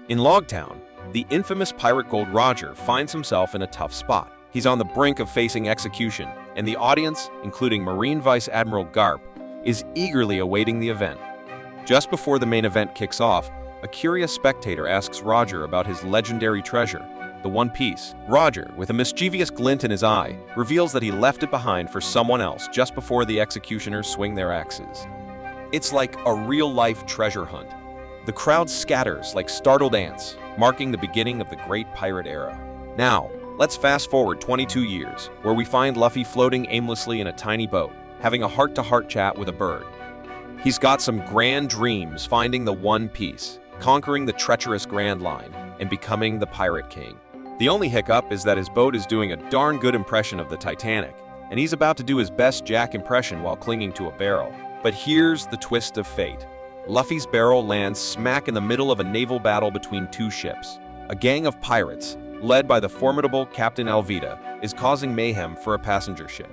In Logtown, the infamous pirate Gold Roger finds himself in a tough spot. He's on the brink of facing execution, and the audience, including Marine Vice Admiral Garp, is eagerly awaiting the event. Just before the main event kicks off, a curious spectator asks Roger about his legendary treasure, the One Piece. Roger, with a mischievous glint in his eye, reveals that he left it behind for someone else just before the executioners swing their axes. It's like a real-life treasure hunt. The crowd scatters like startled ants, marking the beginning of the Great Pirate Era. Now, let's fast forward 22 years, where we find Luffy floating aimlessly in a tiny boat, having a heart-to-heart chat with a bird. He's got some grand dreams, finding the One Piece, conquering the treacherous Grand Line, and becoming the Pirate King. The only hiccup is that his boat is doing a darn good impression of the Titanic, and he's about to do his best Jack impression while clinging to a barrel. But here's the twist of fate. Luffy's barrel lands smack in the middle of a naval battle between two ships. A gang of pirates, led by the formidable Captain Alvida, is causing mayhem for a passenger ship.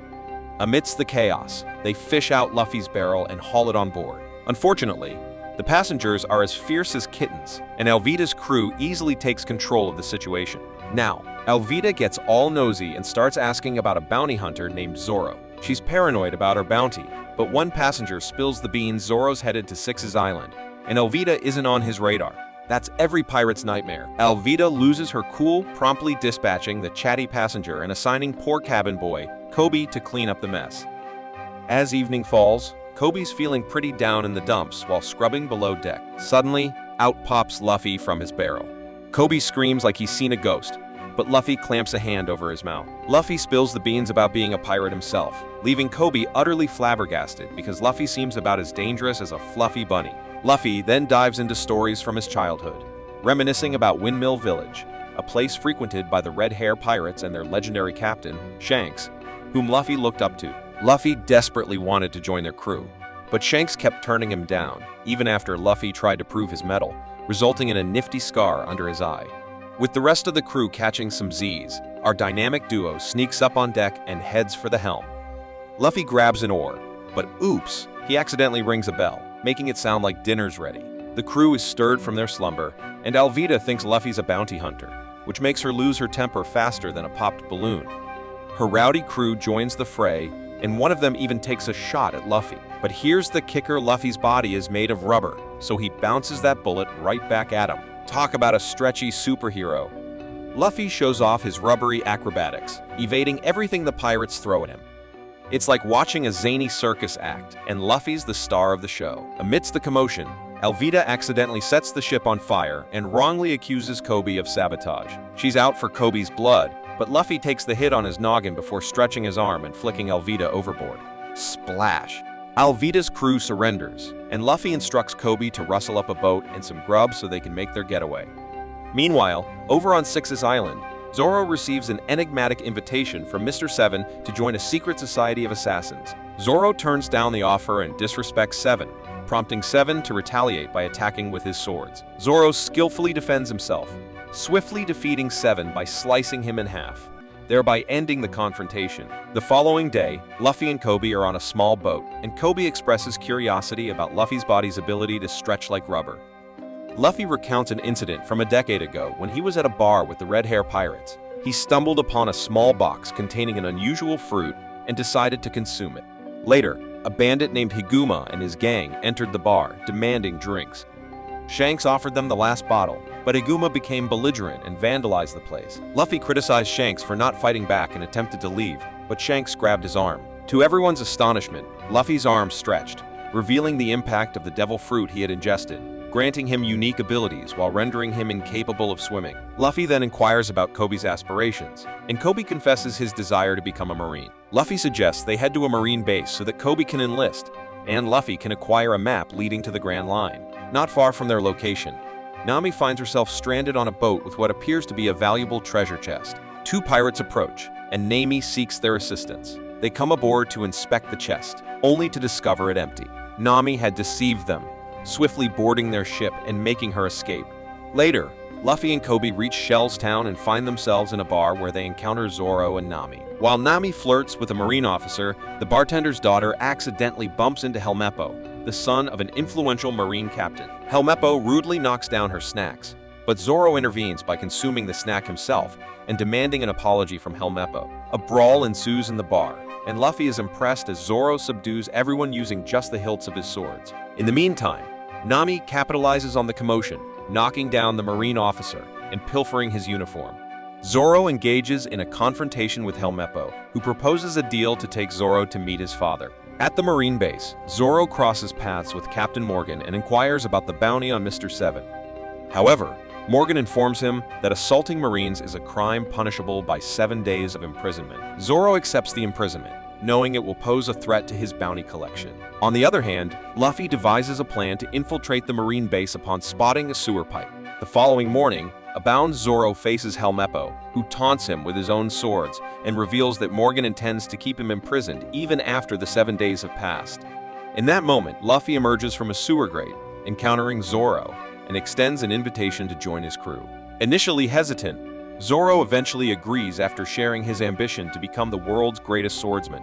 Amidst the chaos, they fish out Luffy's barrel and haul it on board. Unfortunately, the passengers are as fierce as kittens, and Alvida's crew easily takes control of the situation. Now, Alvida gets all nosy and starts asking about a bounty hunter named Zoro. She's paranoid about her bounty, but one passenger spills the beans. Zoro's headed to Six's Island, and Alvida isn't on his radar. That's every pirate's nightmare. Alvida loses her cool, promptly dispatching the chatty passenger and assigning poor cabin boy, Kobe, to clean up the mess. As evening falls, Kobe's feeling pretty down in the dumps while scrubbing below deck. Suddenly, out pops Luffy from his barrel. Kobe screams like he's seen a ghost, but Luffy clamps a hand over his mouth. Luffy spills the beans about being a pirate himself, leaving Kobe utterly flabbergasted because Luffy seems about as dangerous as a fluffy bunny. Luffy then dives into stories from his childhood, reminiscing about Windmill Village, a place frequented by the Red Hair Pirates and their legendary captain, Shanks, whom Luffy looked up to. Luffy desperately wanted to join their crew, but Shanks kept turning him down, even after Luffy tried to prove his mettle, resulting in a nifty scar under his eye. With the rest of the crew catching some Z's, our dynamic duo sneaks up on deck and heads for the helm. Luffy grabs an oar, but oops, he accidentally rings a bell, making it sound like dinner's ready. The crew is stirred from their slumber, and Alvida thinks Luffy's a bounty hunter, which makes her lose her temper faster than a popped balloon. Her rowdy crew joins the fray, and one of them even takes a shot at Luffy. But here's the kicker: Luffy's body is made of rubber, so he bounces that bullet right back at him. Talk about a stretchy superhero. Luffy shows off his rubbery acrobatics, evading everything the pirates throw at him. It's like watching a zany circus act, and Luffy's the star of the show. Amidst the commotion, Alvida accidentally sets the ship on fire and wrongly accuses Kobe of sabotage. She's out for Kobe's blood, but Luffy takes the hit on his noggin before stretching his arm and flicking Alvida overboard. Splash! Alvida's crew surrenders, and Luffy instructs Kobe to rustle up a boat and some grub so they can make their getaway. Meanwhile, over on Six's Island, Zoro receives an enigmatic invitation from Mr. Seven to join a secret society of assassins. Zoro turns down the offer and disrespects Seven, prompting Seven to retaliate by attacking with his swords. Zoro skillfully defends himself, swiftly defeating Seven by slicing him in half, thereby ending the confrontation. The following day, Luffy and Kobe are on a small boat, and Kobe expresses curiosity about Luffy's body's ability to stretch like rubber. Luffy recounts an incident from a decade ago when he was at a bar with the Red Hair Pirates. He stumbled upon a small box containing an unusual fruit and decided to consume it. Later, a bandit named Higuma and his gang entered the bar, demanding drinks. Shanks offered them the last bottle, but Higuma became belligerent and vandalized the place. Luffy criticized Shanks for not fighting back and attempted to leave, but Shanks grabbed his arm. To everyone's astonishment, Luffy's arm stretched, revealing the impact of the devil fruit he had ingested, granting him unique abilities while rendering him incapable of swimming. Luffy then inquires about Kobe's aspirations, and Kobe confesses his desire to become a Marine. Luffy suggests they head to a Marine base so that Kobe can enlist, and Luffy can acquire a map leading to the Grand Line. Not far from their location, Nami finds herself stranded on a boat with what appears to be a valuable treasure chest. Two pirates approach, and Nami seeks their assistance. They come aboard to inspect the chest, only to discover it empty. Nami had deceived them, swiftly boarding their ship and making her escape. Later, Luffy and Kobe reach Shell's Town and find themselves in a bar where they encounter Zoro and Nami. While Nami flirts with a Marine officer, the bartender's daughter accidentally bumps into Helmeppo, the son of an influential Marine captain. Helmeppo rudely knocks down her snacks, but Zoro intervenes by consuming the snack himself and demanding an apology from Helmeppo. A brawl ensues in the bar, and Luffy is impressed as Zoro subdues everyone using just the hilts of his swords. In the meantime, Nami capitalizes on the commotion, knocking down the Marine officer and pilfering his uniform. Zoro engages in a confrontation with Helmeppo, who proposes a deal to take Zoro to meet his father. At the Marine base, Zoro crosses paths with Captain Morgan and inquires about the bounty on Mr. Seven. However, Morgan informs him that assaulting Marines is a crime punishable by 7 days of imprisonment. Zoro accepts the imprisonment, knowing it will pose a threat to his bounty collection. On the other hand, Luffy devises a plan to infiltrate the Marine base upon spotting a sewer pipe. The following morning, a bound Zoro faces Helmeppo, who taunts him with his own swords and reveals that Morgan intends to keep him imprisoned even after the 7 days have passed. In that moment, Luffy emerges from a sewer grate, encountering Zoro, and extends an invitation to join his crew. Initially hesitant, Zoro eventually agrees after sharing his ambition to become the world's greatest swordsman.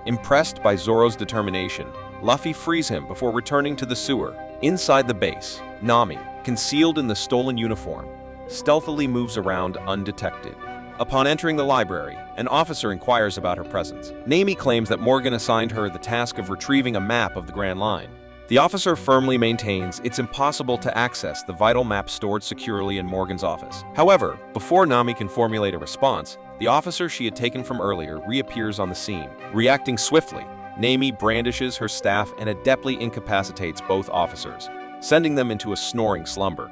Impressed by Zoro's determination, Luffy frees him before returning to the sewer. Inside the base, Nami, concealed in the stolen uniform, stealthily moves around undetected. Upon entering the library, an officer inquires about her presence. Nami claims that Morgan assigned her the task of retrieving a map of the Grand Line. The officer firmly maintains it's impossible to access the vital map stored securely in Morgan's office. However, before Nami can formulate a response, the officer she had taken from earlier reappears on the scene. Reacting swiftly, Nami brandishes her staff and adeptly incapacitates both officers, sending them into a snoring slumber.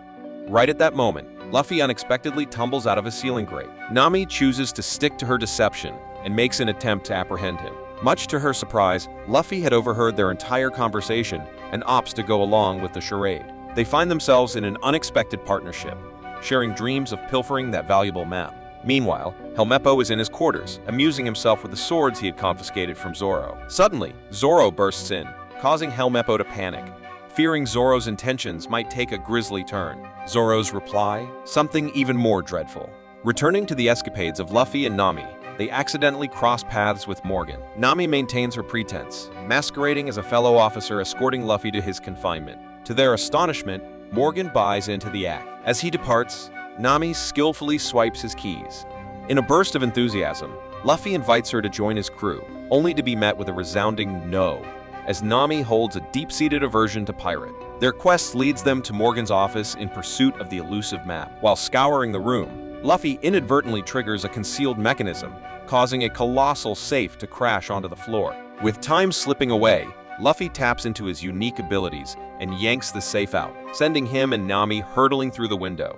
Right at that moment, Luffy unexpectedly tumbles out of a ceiling grate. Nami chooses to stick to her deception and makes an attempt to apprehend him. Much to her surprise, Luffy had overheard their entire conversation and opts to go along with the charade. They find themselves in an unexpected partnership, sharing dreams of pilfering that valuable map. Meanwhile, Helmeppo is in his quarters, amusing himself with the swords he had confiscated from Zoro. Suddenly, Zoro bursts in, causing Helmeppo to panic, fearing Zoro's intentions might take a grisly turn. Zoro's reply? Something even more dreadful. Returning to the escapades of Luffy and Nami, they accidentally cross paths with Morgan. Nami maintains her pretense, masquerading as a fellow officer escorting Luffy to his confinement. To their astonishment, Morgan buys into the act. As he departs, Nami skillfully swipes his keys. In a burst of enthusiasm, Luffy invites her to join his crew, only to be met with a resounding no, as Nami holds a deep-seated aversion to pirate. Their quest leads them to Morgan's office in pursuit of the elusive map. While scouring the room, Luffy inadvertently triggers a concealed mechanism, causing a colossal safe to crash onto the floor. With time slipping away, Luffy taps into his unique abilities and yanks the safe out, sending him and Nami hurtling through the window.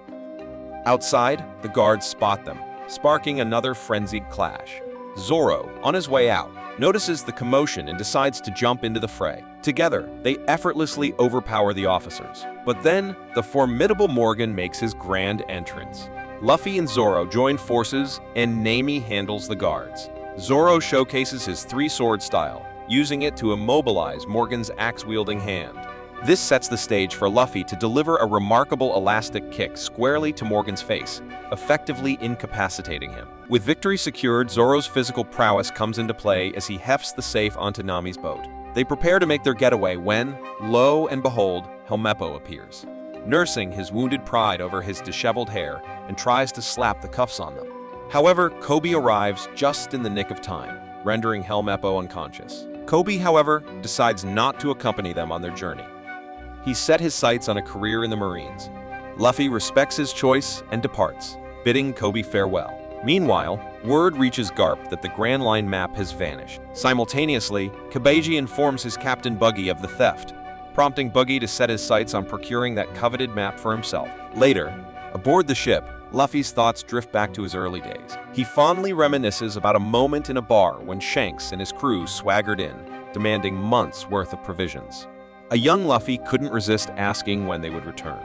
Outside, the guards spot them, sparking another frenzied clash. Zoro, on his way out, notices the commotion and decides to jump into the fray. Together, they effortlessly overpower the officers. But then, the formidable Morgan makes his grand entrance. Luffy and Zoro join forces, and Nami handles the guards. Zoro showcases his three-sword style, using it to immobilize Morgan's axe-wielding hand. This sets the stage for Luffy to deliver a remarkable elastic kick squarely to Morgan's face, effectively incapacitating him. With victory secured, Zoro's physical prowess comes into play as he hefts the safe onto Nami's boat. They prepare to make their getaway when, lo and behold, Helmeppo appears, nursing his wounded pride over his disheveled hair and tries to slap the cuffs on them. However, Kobe arrives just in the nick of time, rendering Helmeppo unconscious. Kobe, however, decides not to accompany them on their journey. He set his sights on a career in the Marines. Luffy respects his choice and departs, bidding Kobe farewell. Meanwhile, word reaches Garp that the Grand Line map has vanished. Simultaneously, Kabeji informs his captain Buggy of the theft, prompting Buggy to set his sights on procuring that coveted map for himself. Later, aboard the ship, Luffy's thoughts drift back to his early days. He fondly reminisces about a moment in a bar when Shanks and his crew swaggered in, demanding months' worth of provisions. A young Luffy couldn't resist asking when they would return.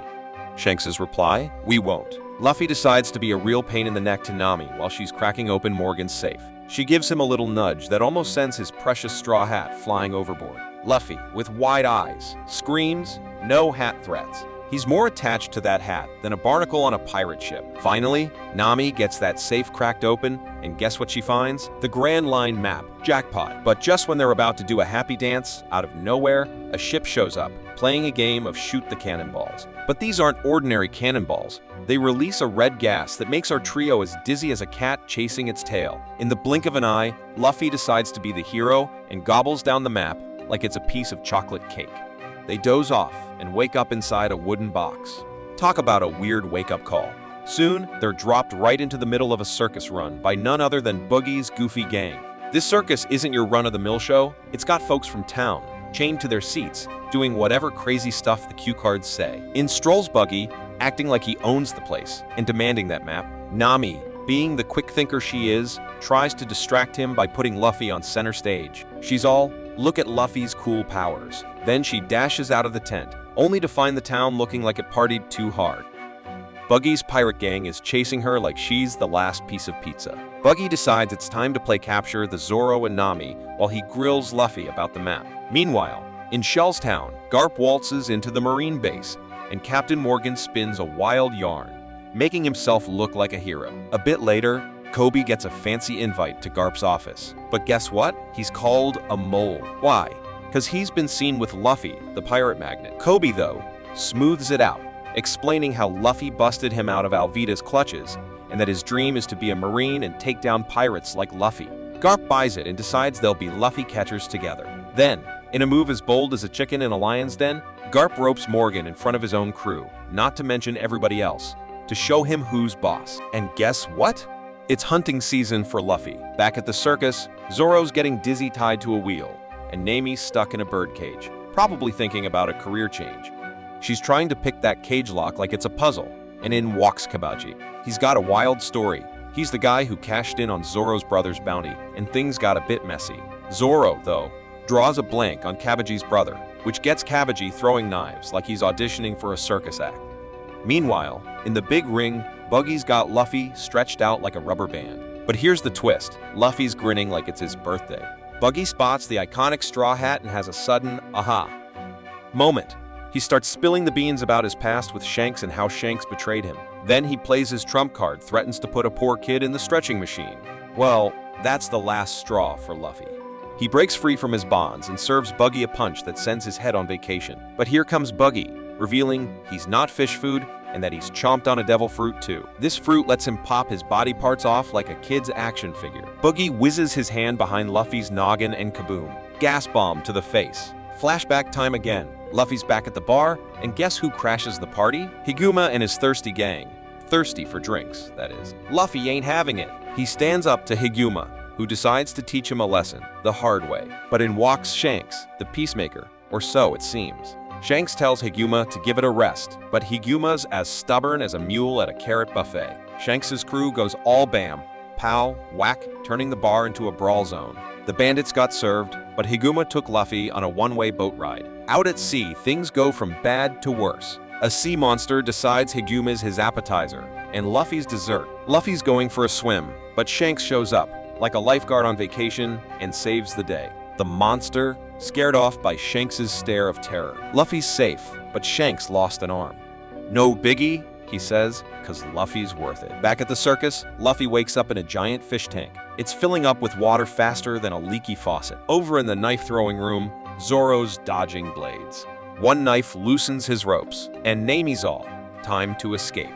Shanks' reply, "We won't." Luffy decides to be a real pain in the neck to Nami while she's cracking open Morgan's safe. She gives him a little nudge that almost sends his precious straw hat flying overboard. Luffy, with wide eyes, screams, "No hat threats." He's more attached to that hat than a barnacle on a pirate ship. Finally, Nami gets that safe cracked open, and guess what she finds? The Grand Line map. Jackpot. But just when they're about to do a happy dance, out of nowhere, a ship shows up, playing a game of shoot the cannonballs. But these aren't ordinary cannonballs. They release a red gas that makes our trio as dizzy as a cat chasing its tail. In the blink of an eye, Luffy decides to be the hero and gobbles down the map like it's a piece of chocolate cake. They doze off and wake up inside a wooden box. Talk about a weird wake-up call. Soon, they're dropped right into the middle of a circus run by none other than Boogie's goofy gang. This circus isn't your run-of-the-mill show. It's got folks from town, chained to their seats, doing whatever crazy stuff the cue cards say. In strolls Buggy, acting like he owns the place and demanding that map. Nami, being the quick thinker she is, tries to distract him by putting Luffy on center stage. She's all, "Look at Luffy's cool powers." Then she dashes out of the tent, only to find the town looking like it partied too hard. Buggy's pirate gang is chasing her like she's the last piece of pizza. Buggy decides it's time to play capture the Zoro and Nami while he grills Luffy about the map. Meanwhile, in Shell's town, Garp waltzes into the Marine base, and Captain Morgan spins a wild yarn, making himself look like a hero. A bit later, Kobe gets a fancy invite to Garp's office. But guess what? He's called a mole. Why? Because he's been seen with Luffy, the pirate magnate. Kobe, though, smooths it out, explaining how Luffy busted him out of Alvida's clutches, and that his dream is to be a Marine and take down pirates like Luffy. Garp buys it and decides they'll be Luffy catchers together. Then, in a move as bold as a chicken in a lion's den, Garp ropes Morgan in front of his own crew, not to mention everybody else, to show him who's boss. And guess what? It's hunting season for Luffy. Back at the circus, Zoro's getting dizzy tied to a wheel, and Nami's stuck in a birdcage, probably thinking about a career change. She's trying to pick that cage lock like it's a puzzle, and in walks Kabaji. He's got a wild story. He's the guy who cashed in on Zoro's brother's bounty, and things got a bit messy. Zoro, though, draws a blank on Kabaji's brother, which gets Kabaji throwing knives like he's auditioning for a circus act. Meanwhile, in the big ring, Buggy's got Luffy stretched out like a rubber band. But here's the twist. Luffy's grinning like it's his birthday. Buggy spots the iconic straw hat and has a sudden aha moment. He starts spilling the beans about his past with Shanks and how Shanks betrayed him. Then he plays his trump card, threatens to put a poor kid in the stretching machine. Well, that's the last straw for Luffy. He breaks free from his bonds and serves Buggy a punch that sends his head on vacation. But here comes Buggy, revealing he's not fish food and that he's chomped on a devil fruit too. This fruit lets him pop his body parts off like a kid's action figure. Buggy whizzes his hand behind Luffy's noggin and kaboom. Gas bomb to the face. Flashback time again. Luffy's back at the bar, and guess who crashes the party? Higuma and his thirsty gang. Thirsty for drinks, that is. Luffy ain't having it. He stands up to Higuma, who decides to teach him a lesson, the hard way. But in walks Shanks, the peacemaker, or so it seems. Shanks tells Higuma to give it a rest, but Higuma's as stubborn as a mule at a carrot buffet. Shanks's crew goes all bam, pow, whack, turning the bar into a brawl zone. The bandits got served, but Higuma took Luffy on a one-way boat ride. Out at sea, things go from bad to worse. A sea monster decides Higuma's his appetizer, and Luffy's dessert. Luffy's going for a swim, but Shanks shows up, like a lifeguard on vacation, and saves the day. The monster, scared off by Shanks's stare of terror. Luffy's safe, but Shanks lost an arm. No biggie, he says, cause Luffy's worth it. Back at the circus, Luffy wakes up in a giant fish tank. It's filling up with water faster than a leaky faucet. Over in the knife-throwing room, Zoro's dodging blades. One knife loosens his ropes, and Nami's all. Time to escape.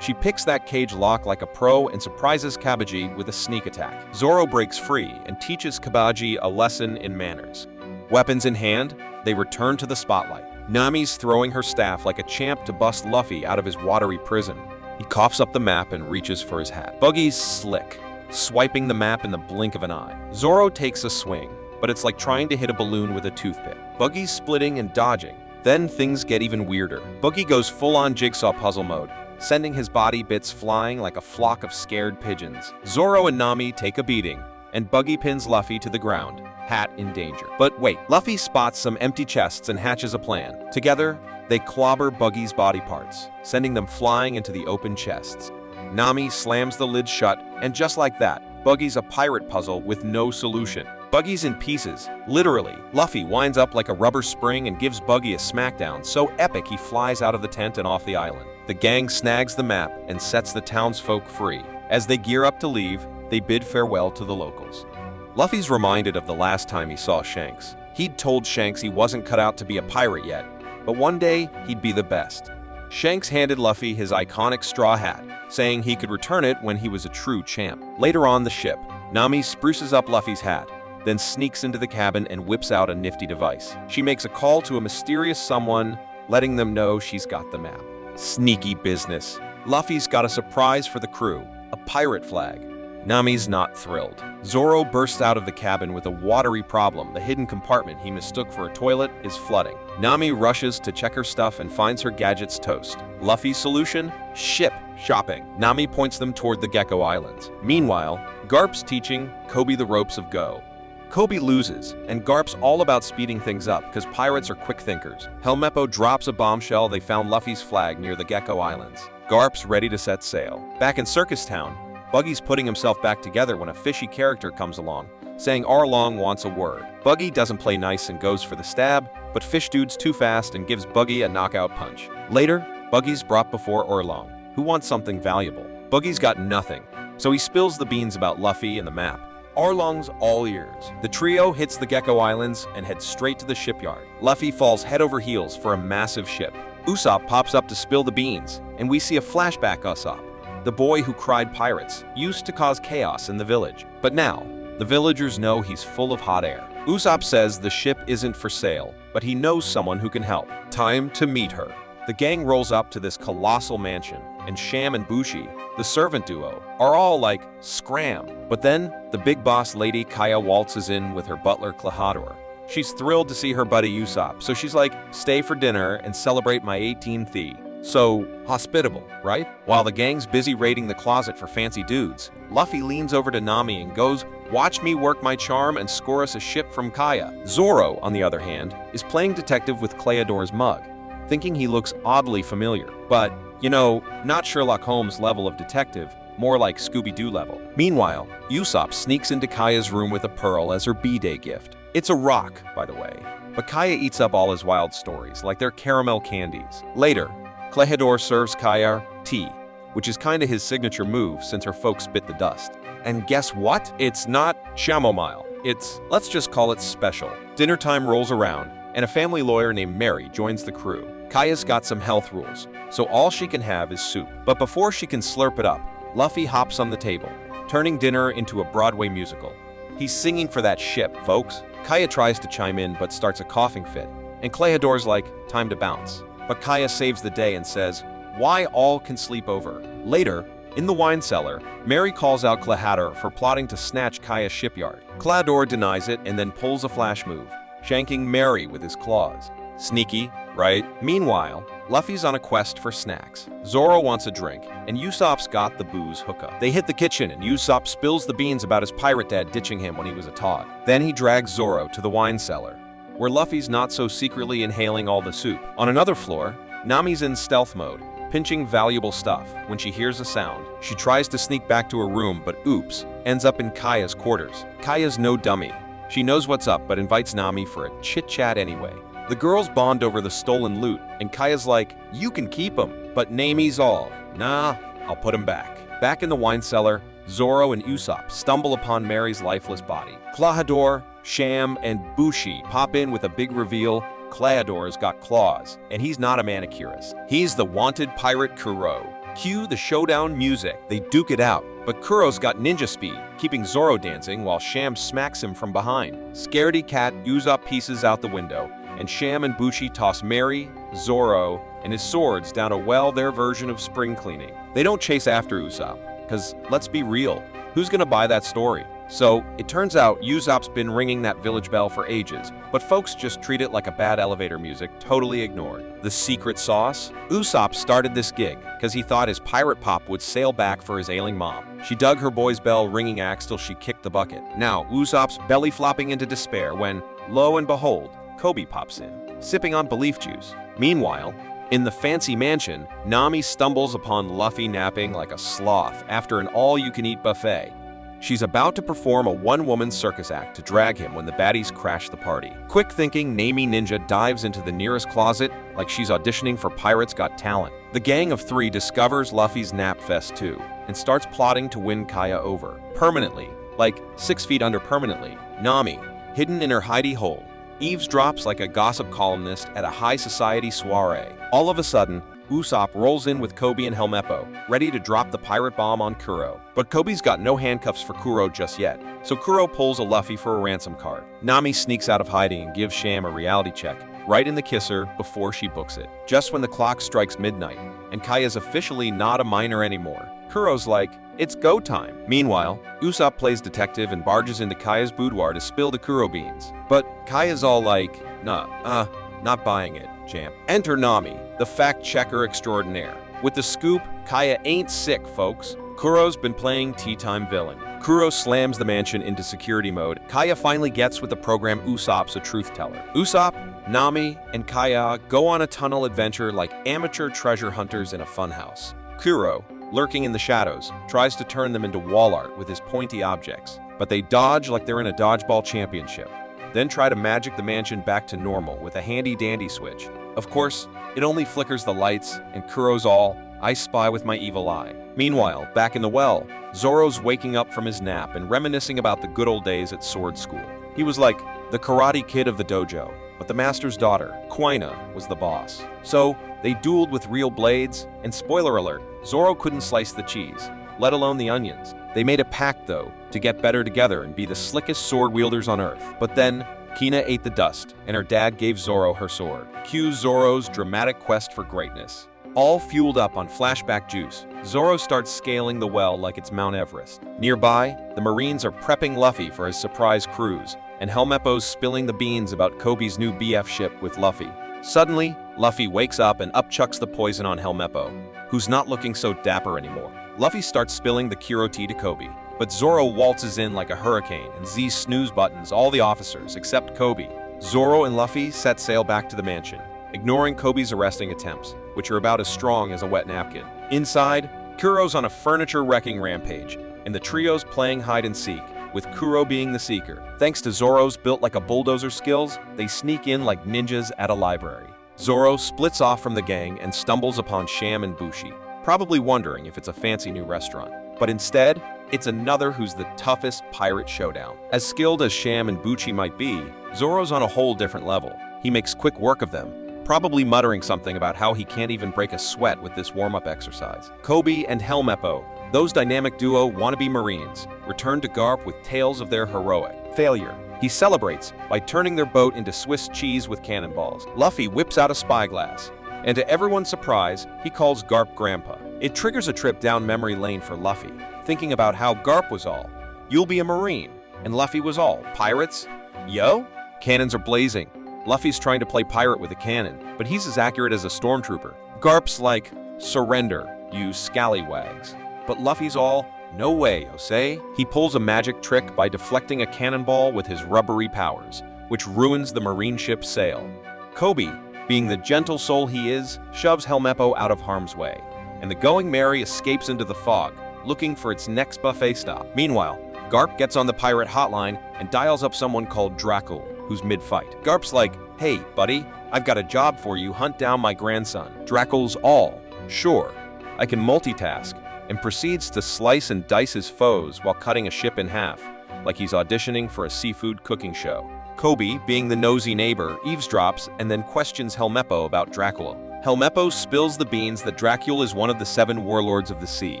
She picks that cage lock like a pro and surprises Kabaji with a sneak attack. Zoro breaks free and teaches Kabaji a lesson in manners. Weapons in hand, they return to the spotlight. Nami's throwing her staff like a champ to bust Luffy out of his watery prison. He coughs up the map and reaches for his hat. Buggy's slick, swiping the map in the blink of an eye. Zoro takes a swing, but it's like trying to hit a balloon with a toothpick. Buggy's splitting and dodging. Then things get even weirder. Buggy goes full-on jigsaw puzzle mode, sending his body bits flying like a flock of scared pigeons. Zoro and Nami take a beating, and Buggy pins Luffy to the ground, hat in danger. But wait, Luffy spots some empty chests and hatches a plan. Together, they clobber Buggy's body parts, sending them flying into the open chests. Nami slams the lid shut, and just like that, Buggy's a pirate puzzle with no solution. Buggy's in pieces, literally. Luffy winds up like a rubber spring and gives Buggy a smackdown so epic he flies out of the tent and off the island. The gang snags the map and sets the townsfolk free. As they gear up to leave, they bid farewell to the locals. Luffy's reminded of the last time he saw Shanks. He'd told Shanks he wasn't cut out to be a pirate yet, but one day he'd be the best. Shanks handed Luffy his iconic straw hat, saying he could return it when he was a true champ. Later on the ship, Nami spruces up Luffy's hat, then sneaks into the cabin and whips out a nifty device. She makes a call to a mysterious someone, letting them know she's got the map. Sneaky business. Luffy's got a surprise for the crew, a pirate flag. Nami's not thrilled. Zoro bursts out of the cabin with a watery problem. The hidden compartment he mistook for a toilet is flooding. Nami rushes to check her stuff and finds her gadgets toast. Luffy's solution? Ship shopping. Nami points them toward the Gecko Islands. Meanwhile, Garp's teaching Kobe the ropes of Go. Kobe loses, and Garp's all about speeding things up because pirates are quick thinkers. Helmeppo drops a bombshell they found Luffy's flag near the Gecko Islands. Garp's ready to set sail. Back in Circus Town, Buggy's putting himself back together when a fishy character comes along, saying Arlong wants a word. Buggy doesn't play nice and goes for the stab, but Fish Dude's too fast and gives Buggy a knockout punch. Later, Buggy's brought before Arlong, who wants something valuable. Buggy's got nothing, so he spills the beans about Luffy and the map. Arlong's all ears. The trio hits the Gecko Islands and heads straight to the shipyard. Luffy falls head over heels for a massive ship. Usopp pops up to spill the beans, and we see a flashback Usopp, the boy who cried pirates, used to cause chaos in the village. But now, the villagers know he's full of hot air. Usopp says the ship isn't for sale, but he knows someone who can help. Time to meet her. The gang rolls up to this colossal mansion, and Sham and Bushi, the servant duo, are all like, scram. But then, the big boss lady Kaya waltzes in with her butler Klahadore. She's thrilled to see her buddy Usopp, so she's like, stay for dinner and celebrate my 18th. So, hospitable, right? While the gang's busy raiding the closet for fancy dudes, Luffy leans over to Nami and goes, watch me work my charm and score us a ship from Kaya. Zoro, on the other hand, is playing detective with Kleodore's mug, thinking he looks oddly familiar. But, you know, not Sherlock Holmes level of detective, more like Scooby-Doo level. Meanwhile, Usopp sneaks into Kaya's room with a pearl as her B-Day gift. It's a rock, by the way, but Kaya eats up all his wild stories, like they're caramel candies. Later, Kleodore serves Kaya tea, which is kinda his signature move since her folks bit the dust. And guess what? It's not chamomile. It's, let's just call it special. Dinner time rolls around, and a family lawyer named Mary joins the crew. Kaya's got some health rules, so all she can have is soup. But before she can slurp it up, Luffy hops on the table, turning dinner into a Broadway musical. He's singing for that ship, folks. Kaya tries to chime in but starts a coughing fit, and Kleodore's like, time to bounce. But Kaya saves the day and says, why all can sleep over? Later, in the wine cellar, Mary calls out Klahadore for plotting to snatch Kaya's shipyard. Kleodore denies it and then pulls a flash move, shanking Mary with his claws. Sneaky, right? Meanwhile, Luffy's on a quest for snacks. Zoro wants a drink, and Usopp's got the booze hookup. They hit the kitchen, and Usopp spills the beans about his pirate dad ditching him when he was a tot. Then he drags Zoro to the wine cellar, where Luffy's not so secretly inhaling all the soup. On another floor, Nami's in stealth mode, pinching valuable stuff. When she hears a sound, she tries to sneak back to her room, but oops, ends up in Kaya's quarters. Kaya's no dummy. She knows what's up, but invites Nami for a chit-chat anyway. The girls bond over the stolen loot, and Kaya's like, you can keep him, but Nami's all, nah, I'll put him back. Back in the wine cellar, Zoro and Usopp stumble upon Mary's lifeless body. Klahadore, Sham, and Bushi pop in with a big reveal. Kleodore's got claws, and he's not a manicurist. He's the wanted pirate Kuro. Cue the showdown music. They duke it out, but Kuro's got ninja speed, keeping Zoro dancing while Sham smacks him from behind. Scaredy cat Usopp pieces out the window, and Sham and Bushi toss Mary, Zoro, and his swords down a well, their version of spring cleaning. They don't chase after Usopp, because let's be real, who's gonna buy that story? So, it turns out Usopp's been ringing that village bell for ages, but folks just treat it like a bad elevator music, totally ignored. The secret sauce? Usopp started this gig because he thought his pirate pop would sail back for his ailing mom. She dug her boy's bell ringing axe till she kicked the bucket. Now, Usopp's belly flopping into despair when, lo and behold, Kobe pops in, sipping on belief juice. Meanwhile, in the fancy mansion, Nami stumbles upon Luffy napping like a sloth after an all-you-can-eat buffet. She's about to perform a one-woman circus act to drag him when the baddies crash the party. Quick-thinking Nami Ninja dives into the nearest closet like she's auditioning for Pirates Got Talent. The gang of three discovers Luffy's nap fest too, and starts plotting to win Kaya over. Permanently, like 6 feet under permanently, Nami, hidden in her hidey hole, eavesdrops like a gossip columnist at a high society soiree. All of a sudden, Usopp rolls in with Kobe and Helmeppo, ready to drop the pirate bomb on Kuro. But Kobe's got no handcuffs for Kuro just yet, so Kuro pulls a Luffy for a ransom card. Nami sneaks out of hiding and gives Sham a reality check, right in the kisser before she books it. Just when the clock strikes midnight, and Kaya's officially not a minor anymore, Kuro's like, it's go time. Meanwhile, Usopp plays detective and barges into Kaya's boudoir to spill the Kuro beans. But Kaya's all like, nah, not buying it, champ. Enter Nami, the fact-checker extraordinaire. With the scoop, Kaya ain't sick, folks. Kuro's been playing tea time villain. Kuro slams the mansion into security mode. Kaya finally gets with the program Usopp's a truth teller. Usopp, Nami, and Kaya go on a tunnel adventure like amateur treasure hunters in a funhouse. Kuro, lurking in the shadows, tries to turn them into wall art with his pointy objects, but they dodge like they're in a dodgeball championship, then try to magic the mansion back to normal with a handy-dandy switch. Of course, it only flickers the lights, and Kuro's all, I spy with my evil eye. Meanwhile, back in the well, Zoro's waking up from his nap and reminiscing about the good old days at sword school. He was like the karate kid of the dojo, but the master's daughter, Quina, was the boss. So, they dueled with real blades, and spoiler alert, Zoro couldn't slice the cheese, let alone the onions. They made a pact, though, to get better together and be the slickest sword wielders on Earth. But then, Quina ate the dust, and her dad gave Zoro her sword. Cue Zoro's dramatic quest for greatness. All fueled up on flashback juice, Zoro starts scaling the well like it's Mount Everest. Nearby, the Marines are prepping Luffy for his surprise cruise, and Helmeppo's spilling the beans about Kobe's new BF ship with Luffy. Suddenly, Luffy wakes up and upchucks the poison on Helmeppo, who's not looking so dapper anymore. Luffy starts spilling the Kuro tea to Kobe, but Zoro waltzes in like a hurricane and Z snooze buttons all the officers except Kobe. Zoro and Luffy set sail back to the mansion, ignoring Kobe's arresting attempts, which are about as strong as a wet napkin. Inside, Kuro's on a furniture-wrecking rampage, and the trio's playing hide-and-seek, with Kuro being the seeker. Thanks to Zoro's built-like-a-bulldozer skills, they sneak in like ninjas at a library. Zoro splits off from the gang and stumbles upon Sham and Bushi, probably wondering if it's a fancy new restaurant. But instead, it's another who's the toughest pirate showdown. As skilled as Sham and Bushi might be, Zoro's on a whole different level. He makes quick work of them, probably muttering something about how he can't even break a sweat with this warm-up exercise. Kobe and Helmeppo, those dynamic duo wannabe Marines, return to Garp with tales of their heroic failure. He celebrates by turning their boat into Swiss cheese with cannonballs. Luffy whips out a spyglass, and to everyone's surprise, he calls Garp Grandpa. It triggers a trip down memory lane for Luffy, thinking about how Garp was all, you'll be a Marine, and Luffy was all, pirates? Yo? Cannons are blazing. Luffy's trying to play pirate with a cannon, but he's as accurate as a stormtrooper. Garp's like, surrender, you scallywags. But Luffy's all, no way, Jose. He pulls a magic trick by deflecting a cannonball with his rubbery powers, which ruins the Marine ship's sail. Kobe, being the gentle soul he is, shoves Helmeppo out of harm's way, and the Going Merry escapes into the fog, looking for its next buffet stop. Meanwhile, Garp gets on the pirate hotline and dials up someone called Dracul, who's mid-fight. Garp's like, hey, buddy, I've got a job for you, hunt down my grandson. Dracul's all, sure, I can multitask, and proceeds to slice and dice his foes while cutting a ship in half, like he's auditioning for a seafood cooking show. Kobe, being the nosy neighbor, eavesdrops and then questions Helmeppo about Dracula. Helmeppo spills the beans that Dracul is one of the 7 warlords of the sea,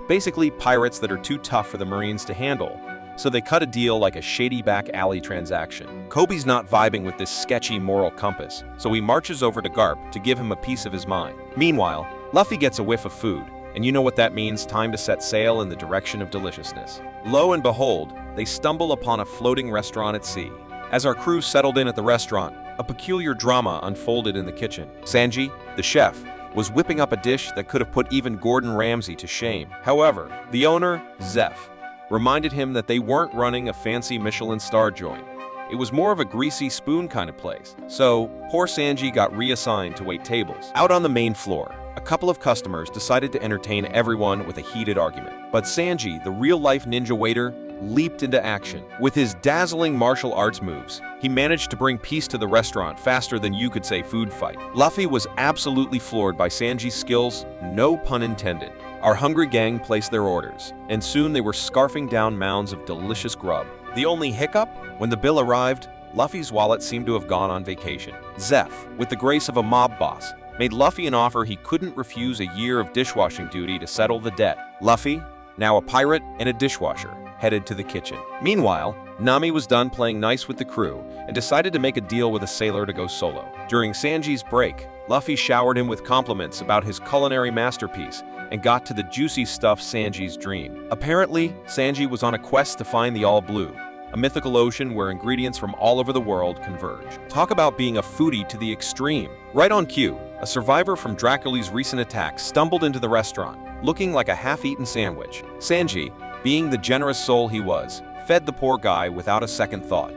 basically pirates that are too tough for the Marines to handle, so they cut a deal like a shady back alley transaction. Kobe's not vibing with this sketchy moral compass, so he marches over to Garp to give him a piece of his mind. Meanwhile, Luffy gets a whiff of food, and you know what that means, time to set sail in the direction of deliciousness. Lo and behold, they stumble upon a floating restaurant at sea. As our crew settled in at the restaurant, a peculiar drama unfolded in the kitchen. Sanji, the chef, was whipping up a dish that could have put even Gordon Ramsay to shame. However, the owner, Zeph, reminded him that they weren't running a fancy Michelin star joint. It was more of a greasy spoon kind of place. So, poor Sanji got reassigned to wait tables. Out on the main floor, a couple of customers decided to entertain everyone with a heated argument. But Sanji, the real-life ninja waiter, leaped into action. With his dazzling martial arts moves, he managed to bring peace to the restaurant faster than you could say food fight. Luffy was absolutely floored by Sanji's skills, no pun intended. Our hungry gang placed their orders, and soon they were scarfing down mounds of delicious grub. The only hiccup? When the bill arrived, Luffy's wallet seemed to have gone on vacation. Zeph, with the grace of a mob boss, made Luffy an offer he couldn't refuse: a year of dishwashing duty to settle the debt. Luffy, now a pirate and a dishwasher, headed to the kitchen. Meanwhile, Nami was done playing nice with the crew and decided to make a deal with a sailor to go solo. During Sanji's break, Luffy showered him with compliments about his culinary masterpiece and got to the juicy stuff: Sanji's dream. Apparently, Sanji was on a quest to find the All Blue, a mythical ocean where ingredients from all over the world converge. Talk about being a foodie to the extreme. Right on cue, a survivor from Draculi's recent attack stumbled into the restaurant, looking like a half-eaten sandwich. Sanji, being the generous soul he was, fed the poor guy without a second thought.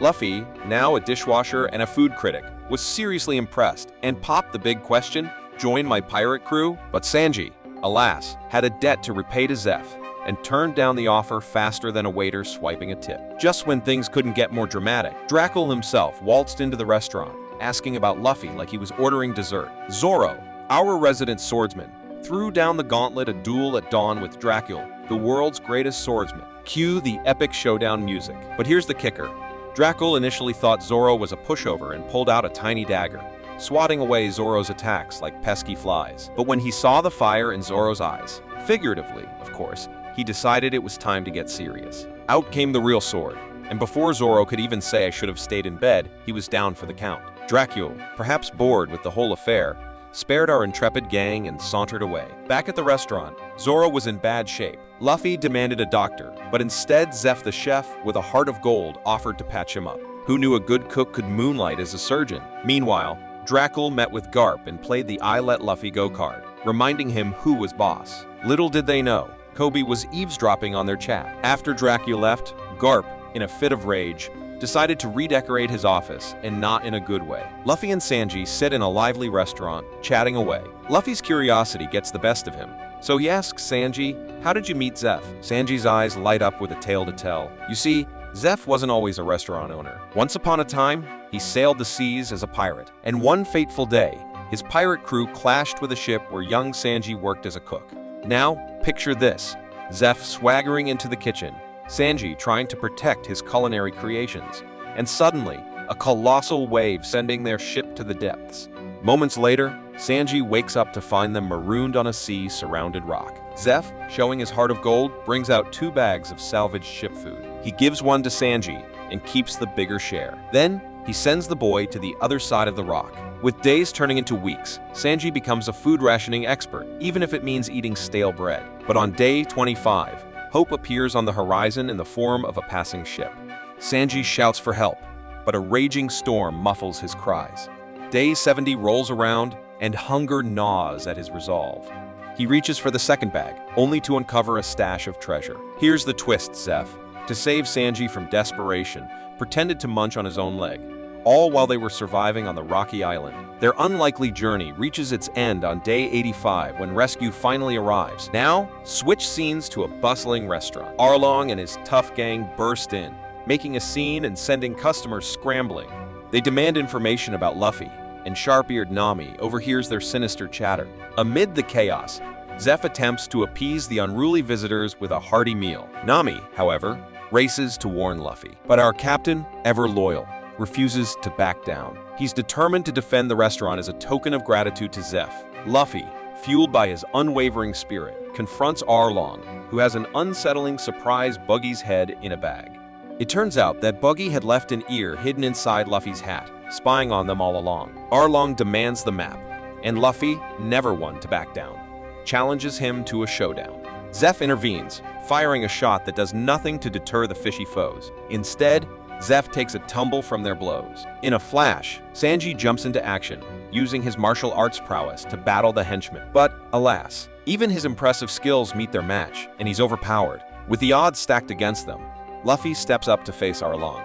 Luffy, now a dishwasher and a food critic, was seriously impressed and popped the big question: join my pirate crew? But Sanji, alas, had a debt to repay to Zeph, and turned down the offer faster than a waiter swiping a tip. Just when things couldn't get more dramatic, Dracul himself waltzed into the restaurant, asking about Luffy like he was ordering dessert. Zoro, our resident swordsman, threw down the gauntlet: a duel at dawn with Dracul, the world's greatest swordsman. Cue the epic showdown music. But here's the kicker. Dracul initially thought Zoro was a pushover and pulled out a tiny dagger, swatting away Zoro's attacks like pesky flies. But when he saw the fire in Zoro's eyes, figuratively, of course, he decided it was time to get serious. Out came the real sword, and before Zoro could even say "I should have stayed in bed," he was down for the count. Dracul, perhaps bored with the whole affair, spared our intrepid gang and sauntered away. Back at the restaurant, Zoro was in bad shape. Luffy demanded a doctor, but instead Zeph the chef, with a heart of gold, offered to patch him up. Who knew a good cook could moonlight as a surgeon? Meanwhile, Dracul met with Garp and played the "I let Luffy go" card, reminding him who was boss. Little did they know, Kobe was eavesdropping on their chat. After Dracul left, Garp, in a fit of rage, decided to redecorate his office, and not in a good way. Luffy and Sanji sit in a lively restaurant, chatting away. Luffy's curiosity gets the best of him, so he asks Sanji, "How did you meet Zeph?" Sanji's eyes light up with a tale to tell. You see, Zeph wasn't always a restaurant owner. Once upon a time, he sailed the seas as a pirate, and one fateful day, his pirate crew clashed with a ship where young Sanji worked as a cook. Now, picture this: Zeph swaggering into the kitchen, Sanji trying to protect his culinary creations, and suddenly, a colossal wave sending their ship to the depths. Moments later, Sanji wakes up to find them marooned on a sea surrounded rock. Zeph, showing his heart of gold, brings out 2 bags of salvaged ship food. He gives one to Sanji and keeps the bigger share. Then, he sends the boy to the other side of the rock. With days turning into weeks, Sanji becomes a food rationing expert, even if it means eating stale bread. But on day 25, hope appears on the horizon in the form of a passing ship. Sanji shouts for help, but a raging storm muffles his cries. Day 70 rolls around, and hunger gnaws at his resolve. He reaches for the second bag, only to uncover a stash of treasure. Here's the twist: Zeph, to save Sanji from desperation, pretended to munch on his own leg, all while they were surviving on the rocky island. Their unlikely journey reaches its end on day 85 when rescue finally arrives. Now, switch scenes to a bustling restaurant. Arlong and his tough gang burst in, making a scene and sending customers scrambling. They demand information about Luffy, and sharp-eared Nami overhears their sinister chatter. Amid the chaos, Zeph attempts to appease the unruly visitors with a hearty meal. Nami, however, races to warn Luffy. But our captain, ever loyal, refuses to back down. He's determined to defend the restaurant as a token of gratitude to Zeph. Luffy, fueled by his unwavering spirit, confronts Arlong, who has an unsettling surprise Buggy's head in a bag. It turns out that Buggy had left an ear hidden inside Luffy's hat, spying on them all along. Arlong demands the map, and Luffy, never one to back down, challenges him to a showdown. Zeph intervenes, firing a shot that does nothing to deter the fishy foes. Instead, Zeph takes a tumble from their blows. In a flash, Sanji jumps into action, using his martial arts prowess to battle the henchmen. But, alas, even his impressive skills meet their match, and he's overpowered. With the odds stacked against them, Luffy steps up to face Arlong.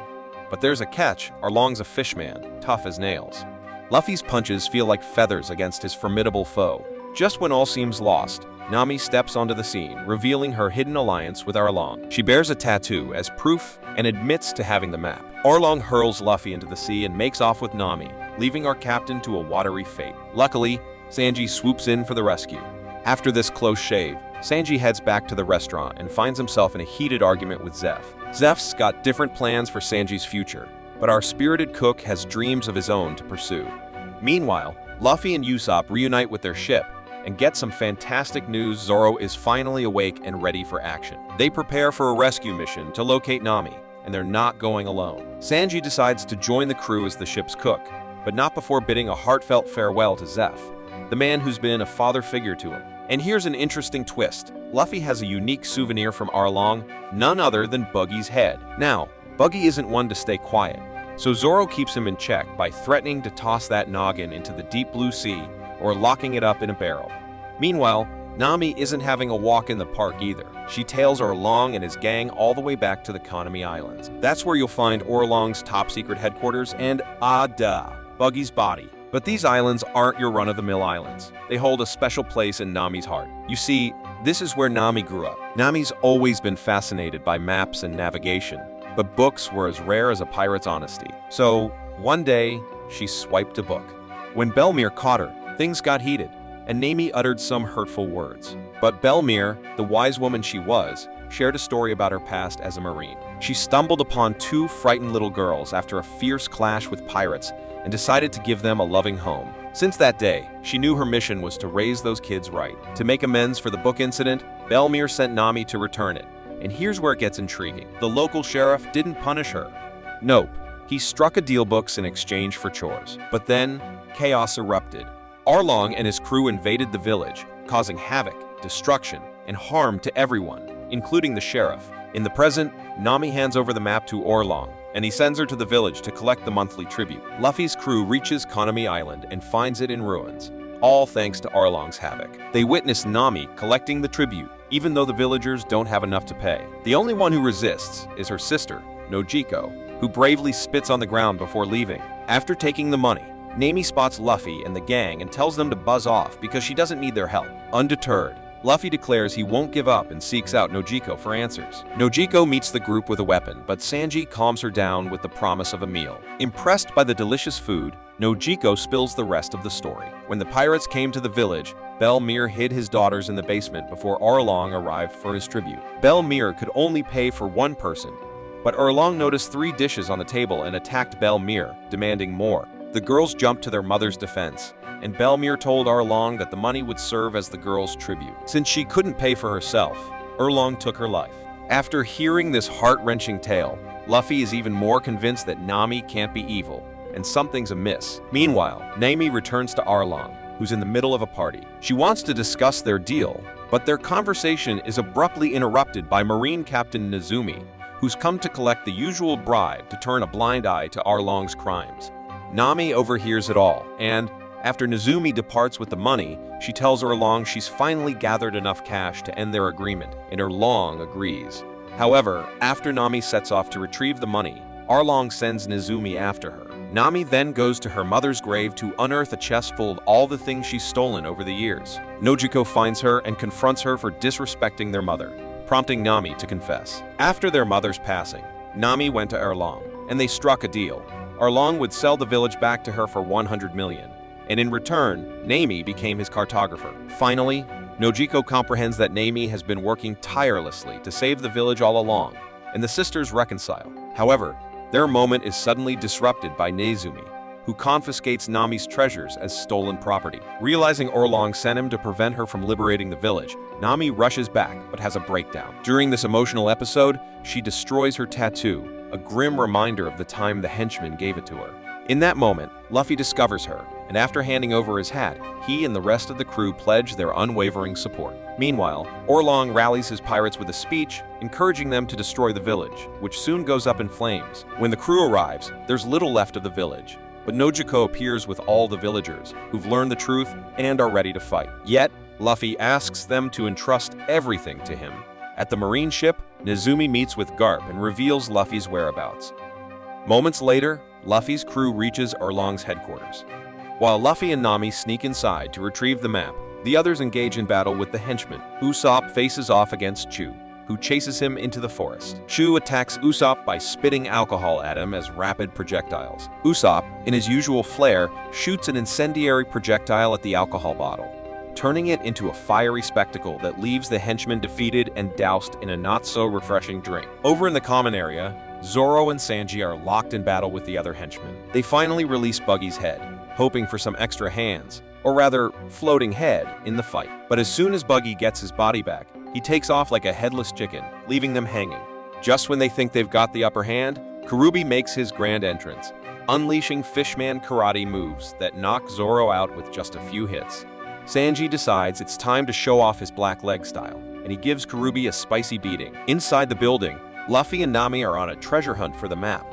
But there's a catch: Arlong's a fishman, tough as nails. Luffy's punches feel like feathers against his formidable foe. Just when all seems lost, Nami steps onto the scene, revealing her hidden alliance with Arlong. She bears a tattoo as proof and admits to having the map. Arlong hurls Luffy into the sea and makes off with Nami, leaving our captain to a watery fate. Luckily, Sanji swoops in for the rescue. After this close shave, Sanji heads back to the restaurant and finds himself in a heated argument with Zeph. Zeph's got different plans for Sanji's future, but our spirited cook has dreams of his own to pursue. Meanwhile, Luffy and Usopp reunite with their ship and get some fantastic news. Zoro is finally awake and ready for action. They prepare for a rescue mission to locate Nami, and they're not going alone. Sanji decides to join the crew as the ship's cook, but not before bidding a heartfelt farewell to Zeph, the man who's been a father figure to him. And here's an interesting twist. Luffy has a unique souvenir from Arlong, none other than Buggy's head. Now, Buggy isn't one to stay quiet, so Zoro keeps him in check by threatening to toss that noggin into the deep blue sea or locking it up in a barrel. Meanwhile, Nami isn't having a walk in the park either. She tails Arlong and his gang all the way back to the Konami Islands. That's where you'll find Arlong's top-secret headquarters and, Buggy's body. But these islands aren't your run-of-the-mill islands. They hold a special place in Nami's heart. You see, this is where Nami grew up. Nami's always been fascinated by maps and navigation, but books were as rare as a pirate's honesty. So, one day, she swiped a book. When Belmere caught her, things got heated, and Nami uttered some hurtful words. But Belmere, the wise woman she was, shared a story about her past as a marine. She stumbled upon two frightened little girls after a fierce clash with pirates and decided to give them a loving home. Since that day, she knew her mission was to raise those kids right. To make amends for the book incident, Belmere sent Nami to return it. And here's where it gets intriguing. The local sheriff didn't punish her. Nope, he struck a deal books in exchange for chores. But then, chaos erupted. Arlong and his crew invaded the village, causing havoc, destruction, and harm to everyone, including the sheriff. In the present, Nami hands over the map to Arlong, and he sends her to the village to collect the monthly tribute. Luffy's crew reaches Konami Island and finds it in ruins, all thanks to Arlong's havoc. They witness Nami collecting the tribute, even though the villagers don't have enough to pay. The only one who resists is her sister, Nojiko, who bravely spits on the ground before leaving. After taking the money, Nami spots Luffy and the gang and tells them to buzz off because she doesn't need their help. Undeterred, Luffy declares he won't give up and seeks out Nojiko for answers. Nojiko meets the group with a weapon, but Sanji calms her down with the promise of a meal. Impressed by the delicious food, Nojiko spills the rest of the story. When the pirates came to the village, Belmere hid his daughters in the basement before Arlong arrived for his tribute. Belmere could only pay for one person, but Arlong noticed 3 dishes on the table and attacked Belmere, demanding more. The girls jumped to their mother's defense, and Belmere told Arlong that the money would serve as the girls' tribute. Since she couldn't pay for herself, Arlong took her life. After hearing this heart-wrenching tale, Luffy is even more convinced that Nami can't be evil, and something's amiss. Meanwhile, Nami returns to Arlong, who's in the middle of a party. She wants to discuss their deal, but their conversation is abruptly interrupted by Marine Captain Nezumi, who's come to collect the usual bribe to turn a blind eye to Arlong's crimes. Nami overhears it all, and after Nezumi departs with the money, she tells Arlong she's finally gathered enough cash to end their agreement, and Arlong agrees. However, after Nami sets off to retrieve the money, Arlong sends Nezumi after her. Nami then goes to her mother's grave to unearth a chest full of all the things she's stolen over the years. Nojiko finds her and confronts her for disrespecting their mother, prompting Nami to confess. After their mother's passing, Nami went to Arlong, and they struck a deal. Arlong would sell the village back to her for 100 million, and in return, Nami became his cartographer. Finally, Nojiko comprehends that Nami has been working tirelessly to save the village all along, and the sisters reconcile. However, their moment is suddenly disrupted by Nezumi, who confiscates Nami's treasures as stolen property. Realizing Arlong sent him to prevent her from liberating the village, Nami rushes back but has a breakdown. During this emotional episode, she destroys her tattoo, a grim reminder of the time the henchman gave it to her. In that moment, Luffy discovers her, and after handing over his hat, he and the rest of the crew pledge their unwavering support. Meanwhile, Arlong rallies his pirates with a speech, encouraging them to destroy the village, which soon goes up in flames. When the crew arrives, there's little left of the village, but Nojiko appears with all the villagers, who've learned the truth and are ready to fight. Yet, Luffy asks them to entrust everything to him. At the marine ship, Nezumi meets with Garp and reveals Luffy's whereabouts. Moments later, Luffy's crew reaches Arlong's headquarters. While Luffy and Nami sneak inside to retrieve the map, the others engage in battle with the henchmen. Usopp faces off against Chu, who chases him into the forest. Chu attacks Usopp by spitting alcohol at him as rapid projectiles. Usopp, in his usual flair, shoots an incendiary projectile at the alcohol bottle, turning it into a fiery spectacle that leaves the henchmen defeated and doused in a not-so-refreshing drink. Over in the common area, Zoro and Sanji are locked in battle with the other henchmen. They finally release Buggy's head, hoping for some extra hands, or rather, floating head, in the fight. But as soon as Buggy gets his body back, he takes off like a headless chicken, leaving them hanging. Just when they think they've got the upper hand, Kurubi makes his grand entrance, unleashing Fishman karate moves that knock Zoro out with just a few hits. Sanji decides it's time to show off his black leg style, and he gives Kurubi a spicy beating. Inside the building, Luffy and Nami are on a treasure hunt for the map.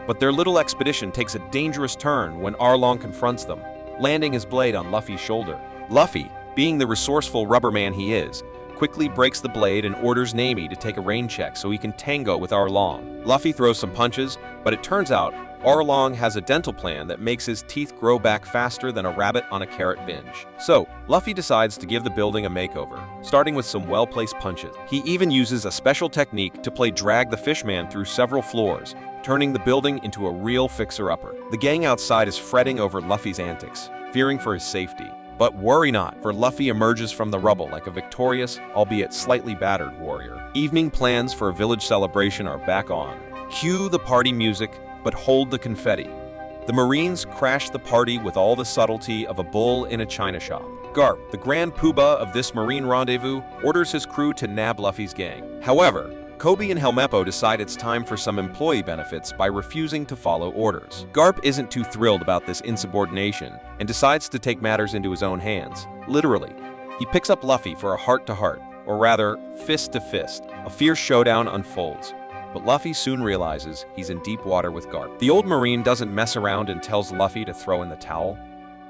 But their little expedition takes a dangerous turn when Arlong confronts them, landing his blade on Luffy's shoulder. Luffy, being the resourceful rubber man he is, quickly breaks the blade and orders Nami to take a rain check so he can tango with Arlong. Luffy throws some punches, but it turns out Arlong has a dental plan that makes his teeth grow back faster than a rabbit on a carrot binge. So, Luffy decides to give the building a makeover, starting with some well-placed punches. He even uses a special technique to play drag the fishman through several floors, turning the building into a real fixer-upper. The gang outside is fretting over Luffy's antics, fearing for his safety. But worry not, for Luffy emerges from the rubble like a victorious, albeit slightly battered warrior. Evening plans for a village celebration are back on. Cue the party music, but hold the confetti. The Marines crash the party with all the subtlety of a bull in a china shop. Garp, the grand poobah of this Marine rendezvous, orders his crew to nab Luffy's gang. However, Kobe and Helmeppo decide it's time for some employee benefits by refusing to follow orders. Garp isn't too thrilled about this insubordination and decides to take matters into his own hands. Literally, he picks up Luffy for a heart-to-heart, or rather, fist-to-fist. A fierce showdown unfolds, but Luffy soon realizes he's in deep water with Garp. The old Marine doesn't mess around and tells Luffy to throw in the towel,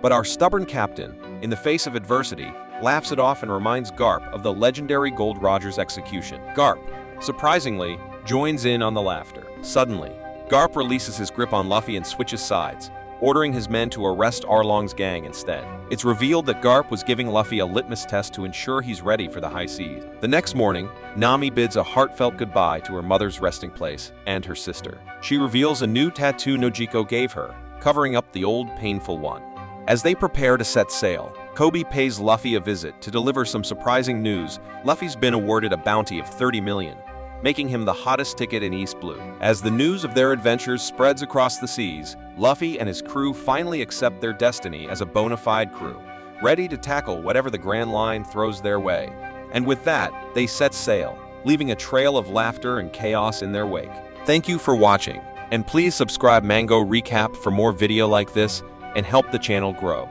but our stubborn captain, in the face of adversity, laughs it off and reminds Garp of the legendary Gold Roger's execution. Garp, surprisingly, joins in on the laughter. Suddenly, Garp releases his grip on Luffy and switches sides, ordering his men to arrest Arlong's gang instead. It's revealed that Garp was giving Luffy a litmus test to ensure he's ready for the high seas. The next morning, Nami bids a heartfelt goodbye to her mother's resting place and her sister. She reveals a new tattoo Nojiko gave her, covering up the old painful one. As they prepare to set sail, Kobe pays Luffy a visit to deliver some surprising news. Luffy's been awarded a bounty of 30 million, making him the hottest ticket in East Blue. As the news of their adventures spreads across the seas, Luffy and his crew finally accept their destiny as a bona fide crew, ready to tackle whatever the Grand Line throws their way. And with that, they set sail, leaving a trail of laughter and chaos in their wake. Thank you for watching, and please subscribe Mango Recap for more video like this and help the channel grow.